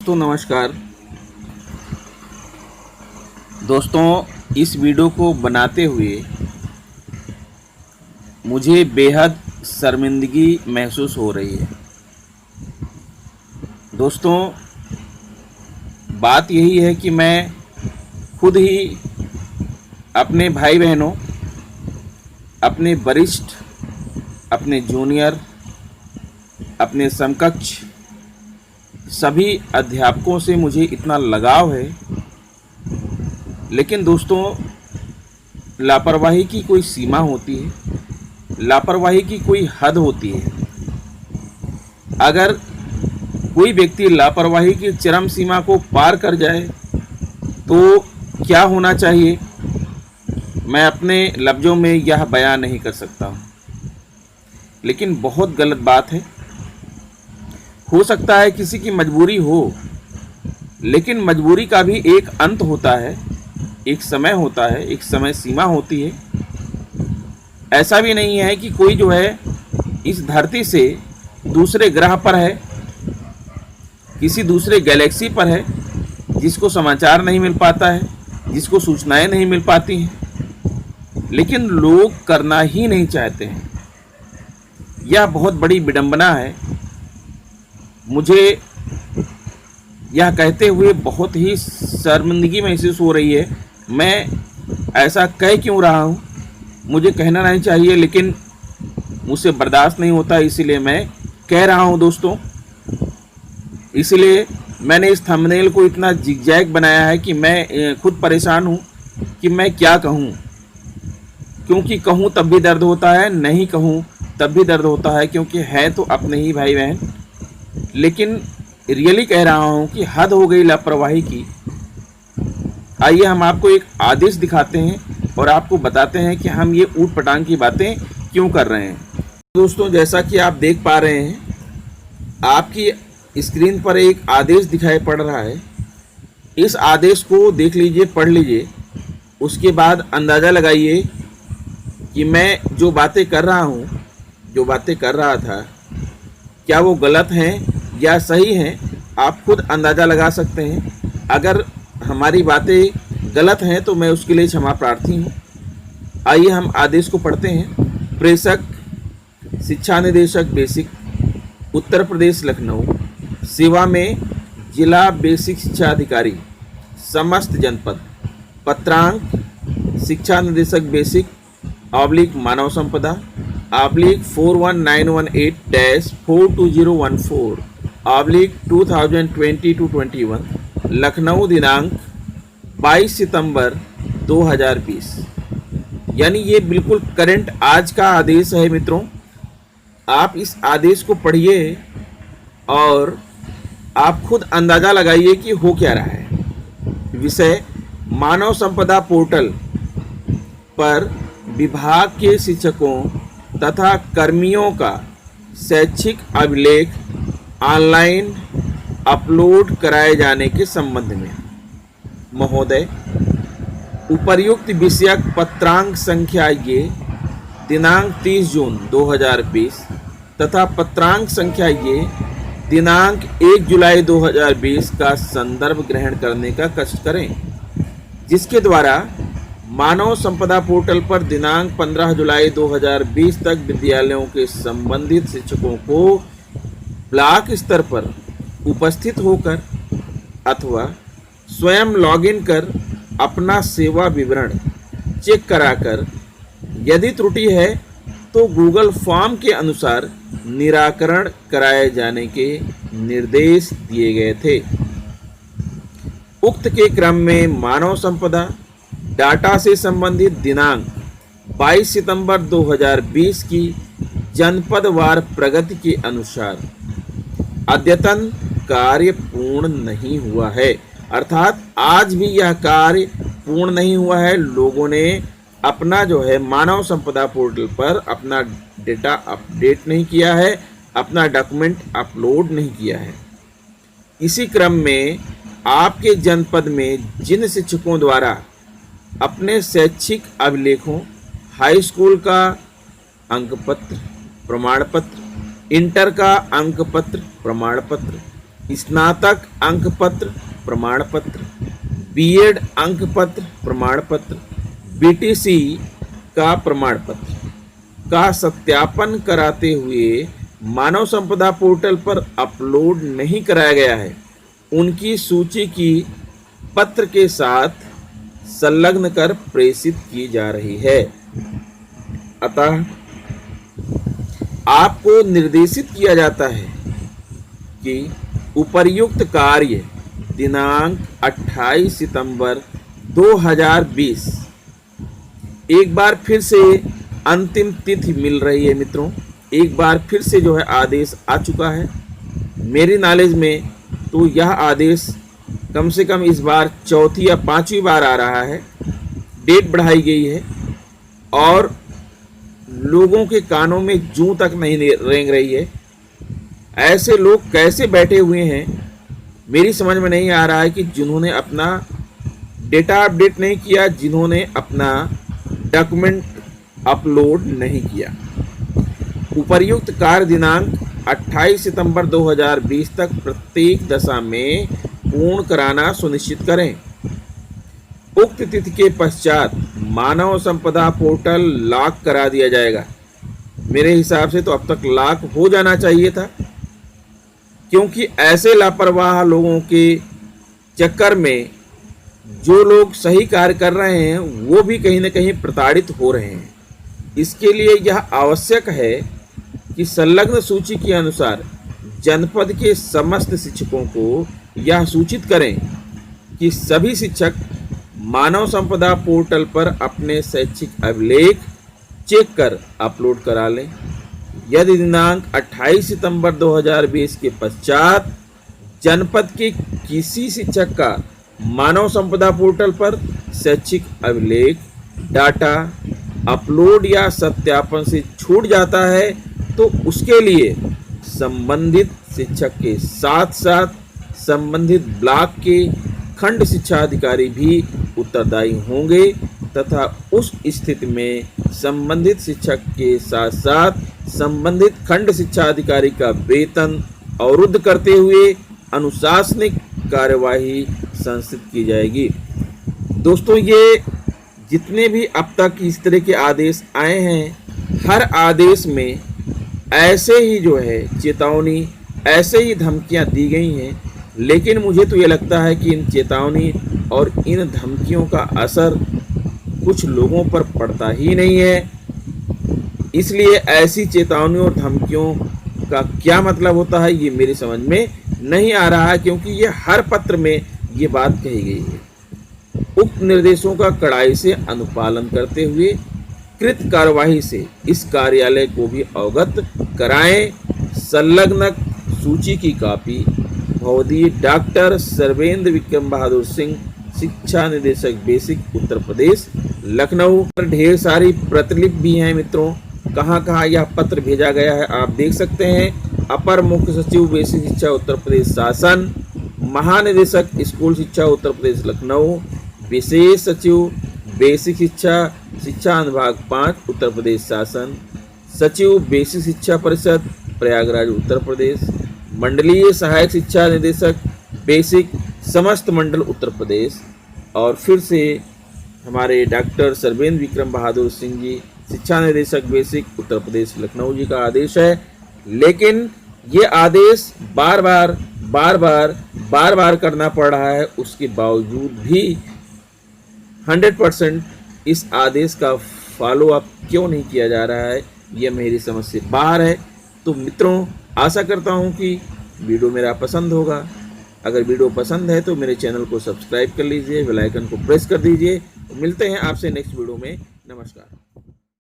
दोस्तों नमस्कार। दोस्तों, इस वीडियो को बनाते हुए मुझे बेहद शर्मिंदगी महसूस हो रही है। दोस्तों, बात यही है कि मैं खुद ही अपने भाई बहनों, अपने वरिष्ठ, अपने जूनियर, अपने समकक्ष सभी अध्यापकों से मुझे इतना लगाव है, लेकिन दोस्तों लापरवाही की कोई सीमा होती है, लापरवाही की कोई हद होती है। अगर कोई व्यक्ति लापरवाही की चरम सीमा को पार कर जाए तो क्या होना चाहिए, मैं अपने लफ्ज़ों में यह बयान नहीं कर सकता हूँ, लेकिन बहुत गलत बात है। हो सकता है किसी की मजबूरी हो, लेकिन मजबूरी का भी एक अंत होता है, एक समय होता है, एक समय सीमा होती है। ऐसा भी नहीं है कि कोई जो है इस धरती से दूसरे ग्रह पर है, किसी दूसरे गैलेक्सी पर है, जिसको समाचार नहीं मिल पाता है, जिसको सूचनाएं नहीं मिल पाती हैं, लेकिन लोग करना ही नहीं चाहते हैं। यह बहुत बड़ी विडंबना है। मुझे यह कहते हुए बहुत ही शर्मिंदगी महसूस हो रही है। मैं ऐसा कह क्यों रहा हूँ, मुझे कहना नहीं चाहिए, लेकिन मुझसे बर्दाश्त नहीं होता, इसीलिए मैं कह रहा हूँ दोस्तों। इसलिए मैंने इस थंबनेल को इतना जिगजैग बनाया है कि मैं खुद परेशान हूँ कि मैं क्या कहूँ, क्योंकि कहूँ तब भी दर्द होता है, नहीं कहूँ तब भी दर्द होता है, क्योंकि है तो अपने ही भाई बहन। लेकिन रियली कह रहा हूँ कि हद हो गई लापरवाही की। आइए हम आपको एक आदेश दिखाते हैं और आपको बताते हैं कि हम ये ऊट पटांग की बातें क्यों कर रहे हैं। दोस्तों, जैसा कि आप देख पा रहे हैं, आपकी स्क्रीन पर एक आदेश दिखाई पड़ रहा है। इस आदेश को देख लीजिए, पढ़ लीजिए, उसके बाद अंदाज़ा लगाइए कि मैं जो बातें कर रहा हूँ, जो बातें कर रहा था, क्या वो गलत हैं या सही हैं। आप खुद अंदाज़ा लगा सकते हैं। अगर हमारी बातें गलत हैं तो मैं उसके लिए क्षमा प्रार्थी हूँ। आइए हम आदेश को पढ़ते हैं। प्रेषक, शिक्षा निदेशक बेसिक, उत्तर प्रदेश लखनऊ, सेवा में जिला बेसिक शिक्षा अधिकारी, समस्त जनपद। पत्रांक, शिक्षा निदेशक बेसिक / मानव संपदा / 41918-42014 2020-21 लखनऊ, दिनांक 22 सितंबर 2020। यानी ये बिल्कुल करंट आज का आदेश है मित्रों। आप इस आदेश को पढ़िए और आप खुद अंदाज़ा लगाइए कि हो क्या रहा है। विषय: मानव संपदा पोर्टल पर विभाग के शिक्षकों तथा कर्मियों का शैक्षिक अभिलेख ऑनलाइन अपलोड कराए जाने के संबंध में महोदय, उपर्युक्त विषयक पत्रांक संख्या ये दिनांक 30 जून 2020 तथा पत्रांक संख्या ये दिनांक 1 जुलाई 2020 का संदर्भ ग्रहण करने का कष्ट करें, जिसके द्वारा मानव संपदा पोर्टल पर दिनांक 15 जुलाई 2020 तक विद्यालयों के संबंधित शिक्षकों को ब्लॉक स्तर पर उपस्थित होकर अथवा स्वयं लॉगिन कर अपना सेवा विवरण चेक कराकर यदि त्रुटि है तो गूगल फॉर्म के अनुसार निराकरण कराए जाने के निर्देश दिए गए थे। उक्त के क्रम में मानव संपदा डाटा से संबंधित दिनांक 22 सितंबर 2020 की जनपदवार प्रगति के अनुसार अद्यतन कार्य पूर्ण नहीं हुआ है। अर्थात आज भी यह कार्य पूर्ण नहीं हुआ है। लोगों ने अपना जो है मानव संपदा पोर्टल पर अपना डेटा अपडेट नहीं किया है, अपना डॉक्यूमेंट अपलोड नहीं किया है। इसी क्रम में आपके जनपद में जिन शिक्षकों द्वारा अपने शैक्षिक अभिलेखों, हाई स्कूल का अंक पत्र प्रमाण पत्र, इंटर का अंक पत्र प्रमाण पत्र, स्नातक अंक पत्र प्रमाण पत्र, बीएड अंक पत्र प्रमाण पत्र, बीटीसी का प्रमाण पत्र का सत्यापन कराते हुए मानव संपदा पोर्टल पर अपलोड नहीं कराया गया है, उनकी सूची की पत्र के साथ संलग्न कर प्रेषित की जा रही है। अतः आपको निर्देशित किया जाता है कि उपर्युक्त कार्य दिनांक 28 सितंबर 2020, एक बार फिर से अंतिम तिथि मिल रही है मित्रों, एक बार फिर से जो है आदेश आ चुका है मेरी नॉलेज में। तो यह आदेश कम से कम इस बार चौथी या पांचवी बार आ रहा है, डेट बढ़ाई गई है और लोगों के कानों में जूं तक नहीं रेंग रही है। ऐसे लोग कैसे बैठे हुए हैं मेरी समझ में नहीं आ रहा है कि जिन्होंने अपना डेटा अपडेट नहीं किया, जिन्होंने अपना डॉक्यूमेंट अपलोड नहीं किया। उपर्युक्त कार्य दिनांक 28 सितंबर 2020 तक प्रत्येक दशा में पूर्ण कराना सुनिश्चित करें। उक्त तिथि के पश्चात मानव संपदा पोर्टल लॉक करा दिया जाएगा। मेरे हिसाब से तो अब तक लॉक हो जाना चाहिए था, क्योंकि ऐसे लापरवाह लोगों के चक्कर में जो लोग सही कार्य कर रहे हैं वो भी कहीं ना कहीं प्रताड़ित हो रहे हैं। इसके लिए यह आवश्यक है कि संलग्न सूची के अनुसार जनपद के समस्त शिक्षकों को यह सूचित करें कि सभी शिक्षक मानव संपदा पोर्टल पर अपने शैक्षिक अभिलेख चेक कर अपलोड करा लें। यदि दिनांक 28 सितंबर 2020 के पश्चात जनपद के किसी शिक्षक का मानव संपदा पोर्टल पर शैक्षिक अभिलेख डाटा अपलोड या सत्यापन से छूट जाता है तो उसके लिए संबंधित शिक्षक के साथ साथ संबंधित ब्लॉक के खंड शिक्षा अधिकारी भी उत्तरदायी होंगे तथा उस स्थिति में संबंधित शिक्षक के साथ साथ संबंधित खंड शिक्षा अधिकारी का वेतन अवरुद्ध करते हुए अनुशासनिक कार्यवाही संस्थित की जाएगी। दोस्तों, ये जितने भी अब तक इस तरह के आदेश आए हैं, हर आदेश में ऐसे ही जो है चेतावनी, ऐसे ही धमकियां दी गई हैं, लेकिन मुझे तो ये लगता है कि इन चेतावनी और इन धमकियों का असर कुछ लोगों पर पड़ता ही नहीं है। इसलिए ऐसी चेतावनी और धमकियों का क्या मतलब होता है ये मेरी समझ में नहीं आ रहा है, क्योंकि ये हर पत्र में ये बात कही गई है। उक्त निर्देशों का कड़ाई से अनुपालन करते हुए कृत कार्यवाही से इस कार्यालय को भी अवगत कराएं। संलग्न सूची की कॉपी भवदीय डॉक्टर सर्वेंद्र विक्रम बहादुर सिंह, शिक्षा निदेशक बेसिक उत्तर प्रदेश लखनऊ। ढेर सारी प्रतिलिपि भी हैं मित्रों, कहाँ कहाँ यह पत्र भेजा गया है आप देख सकते हैं। अपर मुख्य सचिव बेसिक शिक्षा उत्तर प्रदेश शासन, महानिदेशक स्कूल शिक्षा उत्तर प्रदेश लखनऊ, विशेष सचिव बेसिक शिक्षा अनुभाग 5 उत्तर प्रदेश शासन, सचिव बेसिक शिक्षा परिषद प्रयागराज उत्तर प्रदेश, मंडलीय सहायक शिक्षा निदेशक बेसिक समस्त मंडल उत्तर प्रदेश। और फिर से हमारे डॉक्टर सर्वेंद्र विक्रम बहादुर सिंह जी, शिक्षा निदेशक बेसिक उत्तर प्रदेश लखनऊ जी का आदेश है। लेकिन ये आदेश बार बार करना पड़ रहा है, उसके बावजूद भी 100% इस आदेश का फॉलो अप क्यों नहीं किया जा रहा है, यह मेरी समझ से बाहर है। तो मित्रों, आशा करता हूं कि वीडियो मेरा पसंद होगा। अगर वीडियो पसंद है तो मेरे चैनल को सब्सक्राइब कर लीजिए, बेल आइकन को प्रेस कर दीजिए। मिलते हैं आपसे नेक्स्ट वीडियो में। नमस्कार।